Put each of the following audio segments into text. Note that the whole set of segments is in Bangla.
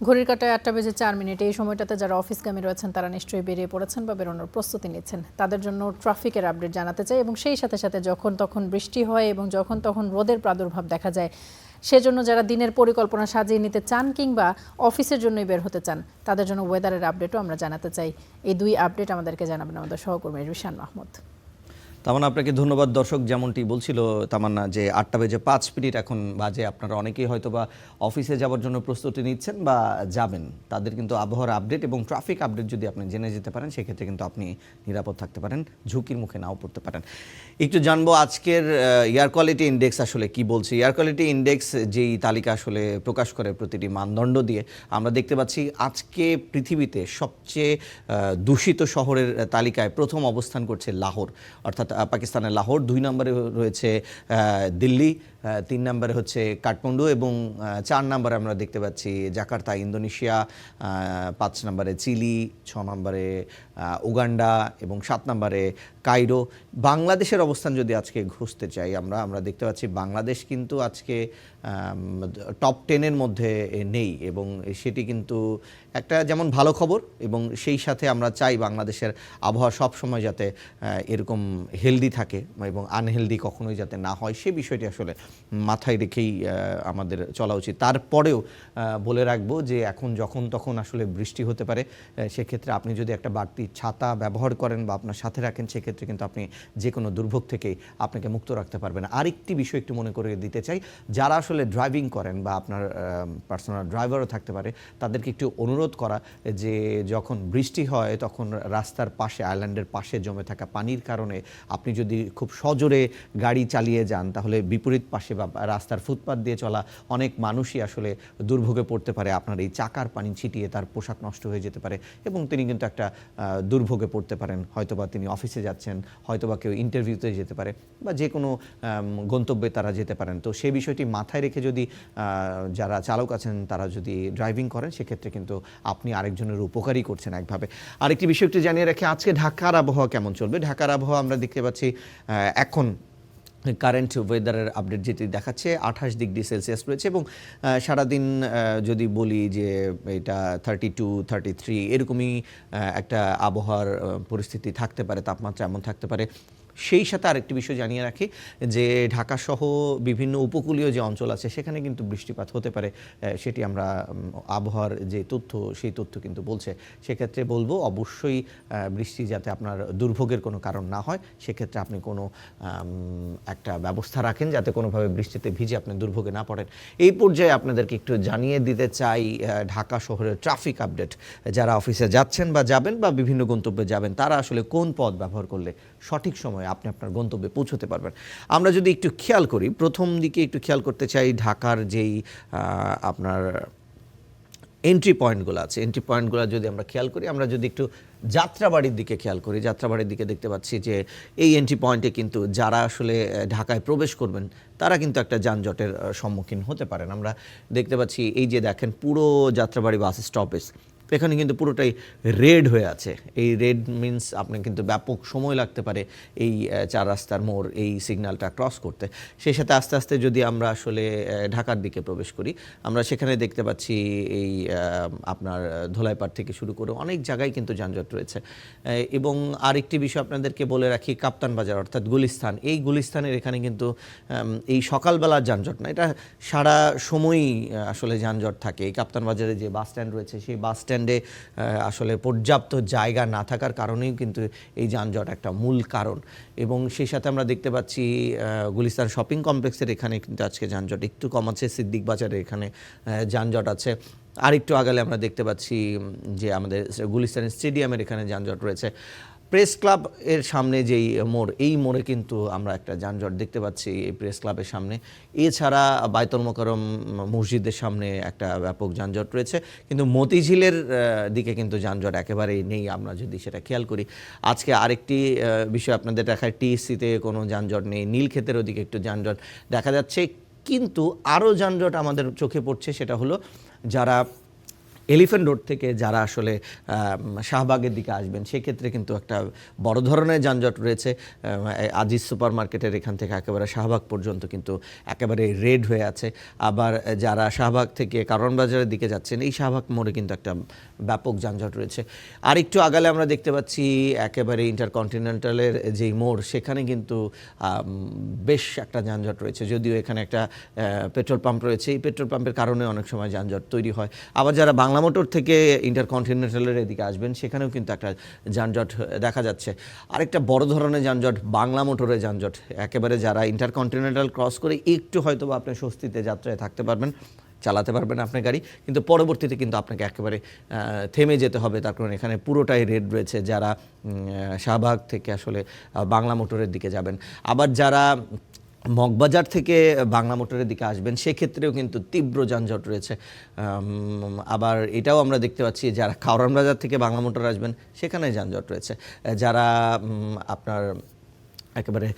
ঘড়ির কাঁটায় ৮টা বেজে ৪ মিনিট। এই সময়টাতে যারা অফিসগামী রয়েছেন তারা নিশ্চয়ই বেরিয়ে পড়েছেন বা বেরোনোর প্রস্তুতি নিচ্ছেন। তাদের জন্য ট্রাফিকের আপডেট জানাতে চাই এবং সেই সাথে সাথে যখন তখন বৃষ্টি হয় এবং যখন তখন রোদের প্রাদুর্ভাব দেখা যায়, সেজন্য যারা দিনের পরিকল্পনা সাজিয়ে নিতে চান কিংবা অফিসের জন্যই বের হতে চান তাদের জন্য ওয়েদারের আপডেটও আমরা জানাতে চাই। এই দুই আপডেট আমাদেরকে জানাবেন আমাদের সহকর্মী রিশান মাহমুদ। তামান্না, আপনাকে ধন্যবাদ। দর্শক যেমনটি বলছিল তামান্না যে ৮টা বেজে ৫ মিনিট এখন বাজে, আপনারা অনেকেই হয়তো বা অফিসে যাওয়ার জন্য প্রস্তুতি নিচ্ছেন বা যাবেন, তাদের কিন্তু আবহাওয়ার আপডেট এবং ট্রাফিক আপডেট যদি আপনি জেনে যেতে পারেন সেক্ষেত্রে কিন্তু আপনি নিরাপদ থাকতে পারেন, ঝুঁকির মুখে নাও পড়তে পারেন। একটু জানবো আজকের এয়ার কোয়ালিটি ইন্ডেক্স আসলে কি বলছে। এয়ার কোয়ালিটি ইন্ডেক্স যেই তালিকা আসলে প্রকাশ করে প্রতিটি মানদণ্ড দিয়ে, আমরা দেখতে পাচ্ছি আজকে পৃথিবীতে সবচেয়ে দূষিত শহরের তালিকায় প্রথম অবস্থান করছে লাহোর, অর্থাৎ পাকিস্তানের লাহোর। 2 নম্বরে রয়েছে দিল্লি, 3 নম্বরে হচ্ছে কাঠমান্ডু এবং 4 নম্বরে আমরা দেখতে পাচ্ছি জাকার্তা ইন্দোনেশিয়া, 5 নম্বরে চিলি, 6 নম্বরে উগান্ডা এবং 7 নম্বরে কায়রো। বাংলাদেশের অবস্থান যদি আজকে ঘুষতে চাই আমরা দেখতে পাচ্ছি বাংলাদেশ কিন্তু আজকে টপ 10-এর মধ্যে নেই এবং সেটি কিন্তু একটা যেমন ভালো খবর এবং সেই সাথে আমরা চাই বাংলাদেশের আবহাওয়া সব সময় যাতে এরকম হেলদি থাকে এবং আনহেলদি কখনোই যাতে না হয়, সে বিষয়টি আসলে মাথায় রেখেই আমাদের চলা উচিত। তারপরেও বলে রাখবো যে এখন যখন তখন আসলে বৃষ্টি হতে পারে, সেক্ষেত্রে আপনি যদি একটা বাড়তি ছাতা ব্যবহার করেন বা আপনার সাথে রাখেন সেক্ষেত্রে কিন্তু আপনি যে কোনো দুর্ভোগ থেকেই আপনাকে মুক্ত রাখতে পারবেন। আরেকটি বিষয় একটু মনে করে দিতে চাই, যারা আসলে ড্রাইভিং করেন বা আপনার পার্সোনাল ড্রাইভারও থাকতে পারে, তাদেরকে একটু অনুরোধ করা যে যখন বৃষ্টি হয় তখন রাস্তার পাশে, আইল্যান্ডের পাশে জমে থাকা পানির কারণে আপনি যদি খুব সজোরে গাড়ি চালিয়ে যান তাহলে বিপরীত পাশে বা রাস্তার ফুটপাত দিয়ে চলা অনেক মানুষই আসলে দুর্ভোগে পড়তে পারে। আপনার এই চাকার পানি ছিটিয়ে তার পোশাক নষ্ট হয়ে যেতে পারে এবং তিনি কিন্তু একটা দুর্ভোগে পড়তে পারেন। হয়তোবা তিনি অফিসে যাচ্ছেন, হয়তোবা কেউ ইন্টারভিউতে যেতে পারে বা যে কোনো গন্তব্যে তারা যেতে পারেন। তো সেই বিষয়টি মাথায় রেখে যদি যারা চালক আছেন তারা যদি ড্রাইভিং করেন সেক্ষেত্রে কিন্তু আপনি আরেকজনের উপকারই করছেন একভাবে। আরেকটি বিষয় একটু জানিয়ে রাখি, আজকে ঢাকার আবহাওয়া কেমন চলবে। ঢাকার আবহাওয়া আমরা দেখতে পাচ্ছি এখন কারেন্ট ওয়েদারের আপডেট যেটি দেখাচ্ছে 28 ডিগ্রি সেলসিয়াস রয়েছে এবং সারাদিন যদি বলি যে এটা 32, 33 এরকমই একটা আবহাওয়ার পরিস্থিতি থাকতে পারে, তাপমাত্রা এমন থাকতে পারে। সেই সাথে আরেকটি বিষয় জানিয়ে রাখি যে ঢাকাসহ বিভিন্ন উপকূলীয় যে অঞ্চল আছে সেখানে কিন্তু বৃষ্টিপাত হতে পারে, সেটি আমরা আবহাওয়ার যে তথ্য সেই তথ্য কিন্তু বলছে। সেক্ষেত্রে বলবো অবশ্যই বৃষ্টি যাতে আপনার দুর্ভোগের কোনো কারণ না হয়, সেক্ষেত্রে আপনি কোনো একটা ব্যবস্থা রাখেন যাতে কোনোভাবে বৃষ্টিতে ভিজে আপনি দুর্ভোগে না পড়েন। এই পর্যায়ে আপনাদেরকে একটু জানিয়ে দিতে চাই ঢাকা শহরের ট্রাফিক আপডেট। যারা অফিসে যাচ্ছেন বা যাবেন বা বিভিন্ন গন্তব্যে যাবেন তারা আসলে কোন পথ ব্যবহার করলে সঠিক সময়ে আপনি আপনার গন্তব্যে পৌঁছতে পারবেন। আমরা যদি একটু খেয়াল করি, প্রথম দিকে একটু খেয়াল করতে চাই ঢাকার যেই আপনার এন্ট্রি পয়েন্টগুলো আছে, এন্ট্রি পয়েন্টগুলো যদি আমরা খেয়াল করি, আমরা যদি একটু যাত্রাবাড়ির দিকে খেয়াল করি, যাত্রাবাড়ির দিকে দেখতে পাচ্ছি যে এই এন্ট্রি পয়েন্টে কিন্তু যারা আসলে ঢাকায় প্রবেশ করবেন তারা কিন্তু একটা যানজটের সম্মুখীন হতে পারেন। আমরা দেখতে পাচ্ছি এই যে দেখেন পুরো যাত্রাবাড়ি বাস স্টপেজ এখানে কিন্তু পুরোটাই রেড হয়ে আছে। এই রেড মিন্স আপনার কিন্তু ব্যাপক সময় লাগতে পারে এই 4 রাস্তার মোড় এই সিগন্যালটা ক্রস করতে। সেই সাথে আস্তে আস্তে যদি আমরা আসলে ঢাকার দিকে প্রবেশ করি, আমরা সেখানে দেখতে পাচ্ছি এই আপনার ধোলাইপাড় থেকে শুরু করে অনেক জায়গায় কিন্তু যানজট রয়েছে। এবং আরেকটি বিষয় আপনাদেরকে বলে রাখি, কাপ্তান বাজার অর্থাৎ গুলিস্তান, এই গুলিস্তানের এখানে কিন্তু এই সকালবেলার যানজট না, এটা সারা সময়ই আসলে যানজট থাকে। এই কাপ্তান বাজারে যে বাস স্ট্যান্ড রয়েছে সেই বাস স্ট্যান্ডে আসলে পর্যাপ্ত জায়গা না থাকার কারণেই কিন্তু এই যানজট একটা মূল কারণ। এবং সেই সাথে আমরা দেখতে পাচ্ছি গুলিস্তান শপিং কমপ্লেক্সের এখানে কিন্তু আজকে যানজট একটু কম আছে, সিদ্দিক বাজারে এখানে যানজট আছে। আরেকটু আগালে আমরা দেখতে পাচ্ছি যে আমাদের গুলিস্তান স্টেডিয়ামের এখানে যানজট রয়েছে। প্রেস ক্লাব এর সামনে যেই মোড়, এই মোড়ে কিন্তু আমরা একটা যানজট দেখতে পাচ্ছি এই প্রেস ক্লাবের সামনে। এছাড়া বায়তুল মোকাররম মসজিদের সামনে একটা ব্যাপক যানজট রয়েছে, কিন্তু মতিঝিলের দিকে কিন্তু যানজট একেবারেই নেই আমরা যদি সেটা খেয়াল করি। আজকে আরেকটি বিষয় আপনাদের দেখায়, টিএসসিতে কোনো যানজট নেই, নীলক্ষেতের ওদিকে একটু যানজট দেখা যাচ্ছে। কিন্তু আরও যানজট আমাদের চোখে পড়ছে, সেটা হলো যারা এলিফ্যান্ট রোড থেকে যারা আসলে শাহবাগের দিকে আসবেন সেক্ষেত্রে কিন্তু একটা বড় ধরনের যানজট রয়েছে। আজিজ সুপার মার্কেটের এখান থেকে একেবারে শাহবাগ পর্যন্ত কিন্তু একেবারে রেড হয়ে আছে। আবার যারা শাহবাগ থেকে কারওয়ান বাজারের দিকে যাচ্ছেন এই শাহবাগ মোড়ে কিন্তু একটা ব্যাপক যানজট রয়েছে। আর একটু আগালে আমরা দেখতে পাচ্ছি একেবারে ইন্টারকন্টিনেন্টালের যেই মোড় সেখানে কিন্তু বেশ একটা যানজট রয়েছে, যদিও এখানে একটা পেট্রোল পাম্প রয়েছে। এই পেট্রোল পাম্পের কারণে অনেক সময় যানজট তৈরি হয়। আবার যারা বাংলা মোটর থেকে ইন্টারকন্টিনেন্টালের এদিকে আসবেন সেখানেও কিন্তু একটা যানজট দেখা যাচ্ছে। আরেকটা বড় ধরনের যানজট বাংলা মোটরের যানজট। একেবারে যারা ইন্টারকন্টিনেন্টাল ক্রস করে একটু হয়তো বা আপনি স্বস্তিতে যাত্রায় থাকতে পারবেন, চালাতে পারবেন আপনার গাড়ি, কিন্তু পরবর্তীতে কিন্তু আপনাকে একেবারে থেমে যেতে হবে, তার কারণ এখানে পুরোটাই রেড রয়েছে যারা শাহবাগ থেকে আসলে বাংলা মোটরের দিকে যাবেন। আবার যারা মগবাজার থেকে বাংলা মোটরের দিকে আসবেন সেক্ষেত্রেও কিন্তু তীব্র যানজট রয়েছে। আবার এটাও আমরা দেখতে পাচ্ছি যারা কারওয়ান বাজার থেকে বাংলা মোটর আসবেন সেখানে যানজট রয়েছে। যারা আপনার একেবারে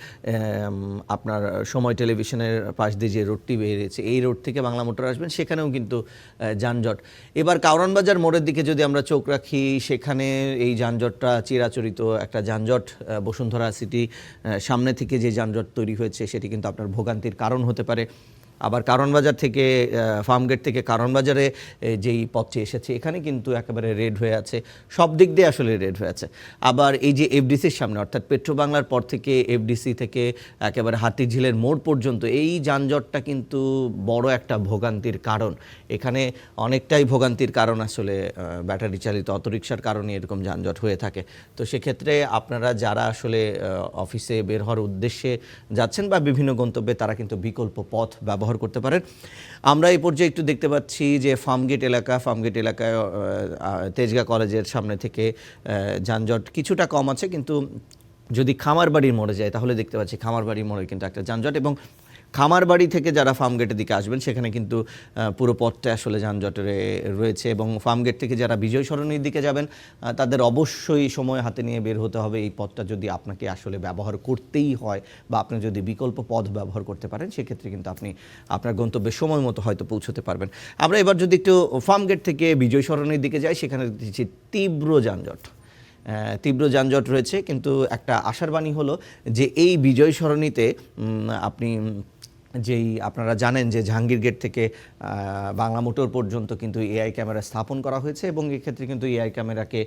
আপনার সময় টেলিভিশনের পাশ দিয়ে যে রোডটি বেরিয়েছে এই রোড থেকে বাংলা মোটর আসবেন সেখানেও কিন্তু যানজট। এবার কারওয়ান বাজার মোড়ের দিকে যদি আমরা চোখ রাখি সেখানে এই যানজটটা চিরাচরিত একটা যানজট। বসুন্ধরা সিটি সামনে থেকে যে যানজট তৈরি হয়েছে সেটি কিন্তু আপনার ভোগান্তির কারণ হতে পারে। আবার কারওয়ান বাজার থেকে ফার্মগেট থেকে কারওয়ান বাজারে যেই পথটি এসেছে এখানে কিন্তু একেবারে রেড হয়ে আছে, সব দিক দিয়ে আসলে রেড হয়ে আছে। আবার এই যে এফডিসির সামনে অর্থাৎ পেট্রো বাংলার পর থেকে এফডিসি থেকে একেবারে হাতিঝিলের মোড় পর্যন্ত এই যানজটটা কিন্তু বড় একটা ভোগান্তির কারণ। এখানে অনেকটাই ভোগান্তির কারণ আসলে ব্যাটারি চালিত অটোরিকশার কারণে এরকম যানজট হয়ে থাকে। তো সেক্ষেত্রে আপনারা যারা আসলে অফিসে বের হওয়ার উদ্দেশ্যে যাচ্ছেন বা বিভিন্ন গন্তব্যে তারা কিন্তু বিকল্প পথ ব্যবহার করতে পারেন। আমরা এই পর্যায়ে একটু দেখতে পাচ্ছি যে ফার্মগেট এলাকায় তেজগাঁ কলেজের সামনে থেকে যানজট কিছুটা কম আছে, কিন্তু যদি খামারবাড়ির মোড়ে যায় তাহলে দেখতে পাচ্ছি খামারবাড়ির মোড়ে কিন্তু একটা যানজট, এবং খামারবাড়ি থেকে যারা ফার্মগেটের দিকে আসবেন সেখানে কিন্তু পুরো পথটা আসলে যানজটে রয়েছে। এবং ফার্মগেট থেকে যারা বিজয় সরণির দিকে যাবেন তাদের অবশ্যই সময় হাতে নিয়ে বের হতে হবে। এই পথটা যদি আপনাকে আসলে ব্যবহার করতেই হয় বা আপনি যদি বিকল্প পথ ব্যবহার করতে পারেন সেক্ষেত্রে কিন্তু আপনি আপনার গন্তব্যের সময় মতো হয়তো পৌঁছতে পারবেন। আমরা এবার যদি একটু ফার্মগেট থেকে বিজয় সরণির দিকে যাই সেখানে দেখছি তীব্র যানজট রয়েছে, কিন্তু একটা আশার বাণী হলো যে এই বিজয় সরণিতে আপনি যেই আপনারা জানেন যে জাহাঙ্গীর গেট থেকে বাংলা মোটর পর্যন্ত কিন্তু এআই ক্যামেরা স্থাপন করা হয়েছে, এবং এক্ষেত্রে কিন্তু এআই ক্যামেরাকে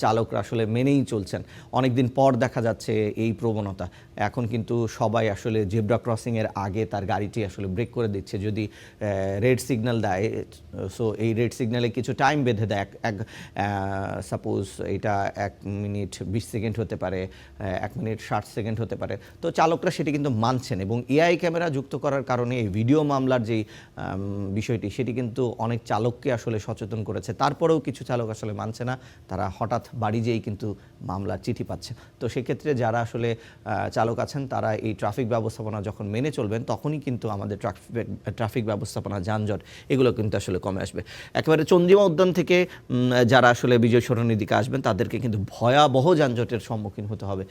চালকরা আসলে মেনেই চলছেন। অনেক দিন পর দেখা যাচ্ছে এই প্রবণতা। এখন কিন্তু সবাই আসলে জেব্রা ক্রসিংয়ের আগে তার গাড়িটি আসলে ব্রেক করে দিচ্ছে যদি রেড সিগন্যাল দেয়। সো এই রেড সিগন্যালে কিছু টাইম বেঁধে দেয়, সাপোজ এটা 1 মিনিট 20 সেকেন্ড হতে পারে, 1 মিনিট 60 সেকেন্ড হতে পারে। তো চালকরা সেটি কিন্তু মানছেন, এবং এআই ক্যামেরা যুক্ত করার কারণে এই ভিডিও মামলার যেই বিষয়টি সেটি কিন্তু অনেক চালককে আসলে সচেতন করেছে। তারপরেও কিছু চালক আসলে মানছে না, তারা হঠাৎ বাড়ি যেয়েই কিন্তু মামলার চিঠি পাচ্ছে। তো সেক্ষেত্রে যারা আসলে চালক আছেন তারা এই ট্রাফিক ব্যবস্থাপনা যখন মেনে চলবেন তখনই কিন্তু আমাদের ট্রাফিক ব্যবস্থাপনা যানজট এগুলো কিন্তু আসলে কমে আসবে। একেবারে চন্দ্রিমা উদ্যান থেকে যারা আসলে বিজয় সরণির দিকে আসবেন তাদেরকে কিন্তু ভয়াবহ যানজটের সম্মুখীন হতে হবে।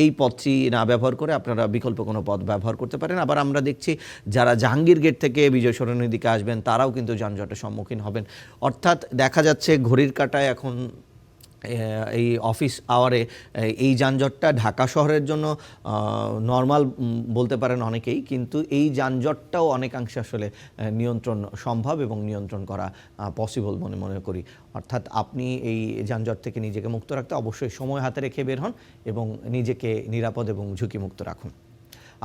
এই পথটি না ব্যবহার করে আপনারা বিকল্প কোনো পথ ব্যবহার করতে পারেন। আবার আমরা দেখছি যারা জাহাঙ্গীর গেট থেকে বিজয় সরণির দিকে আসবেন তারাও কিন্তু যানজটের সম্মুখীন হবেন। অর্থাৎ দেখা যাচ্ছে ঘড়ির কাঁটায় এখন এই অফিস আওয়ারে এই যানজটটা ঢাকা শহরের জন্য নর্মাল বলতে পারেন অনেকেই, কিন্তু এই যানজটটাও অনেকাংশে আসলে নিয়ন্ত্রণ সম্ভব এবং নিয়ন্ত্রণ করা পসিবল মনে করি। অর্থাৎ আপনি এই যানজট থেকে নিজেকে মুক্ত রাখতে অবশ্যই সময় হাতে রেখে বের হন এবং নিজেকে নিরাপদ এবং ঝুঁকিমুক্ত রাখুন।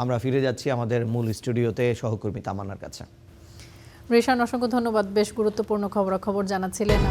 আমরা ফিরে যাচ্ছি আমাদের মূল স্টুডিওতে সহকর্মী তামান্নার কাছে। রেশান, অসংখ্য ধন্যবাদ, বেশ গুরুত্বপূর্ণ খবরাখবর জানাচ্ছিলেন।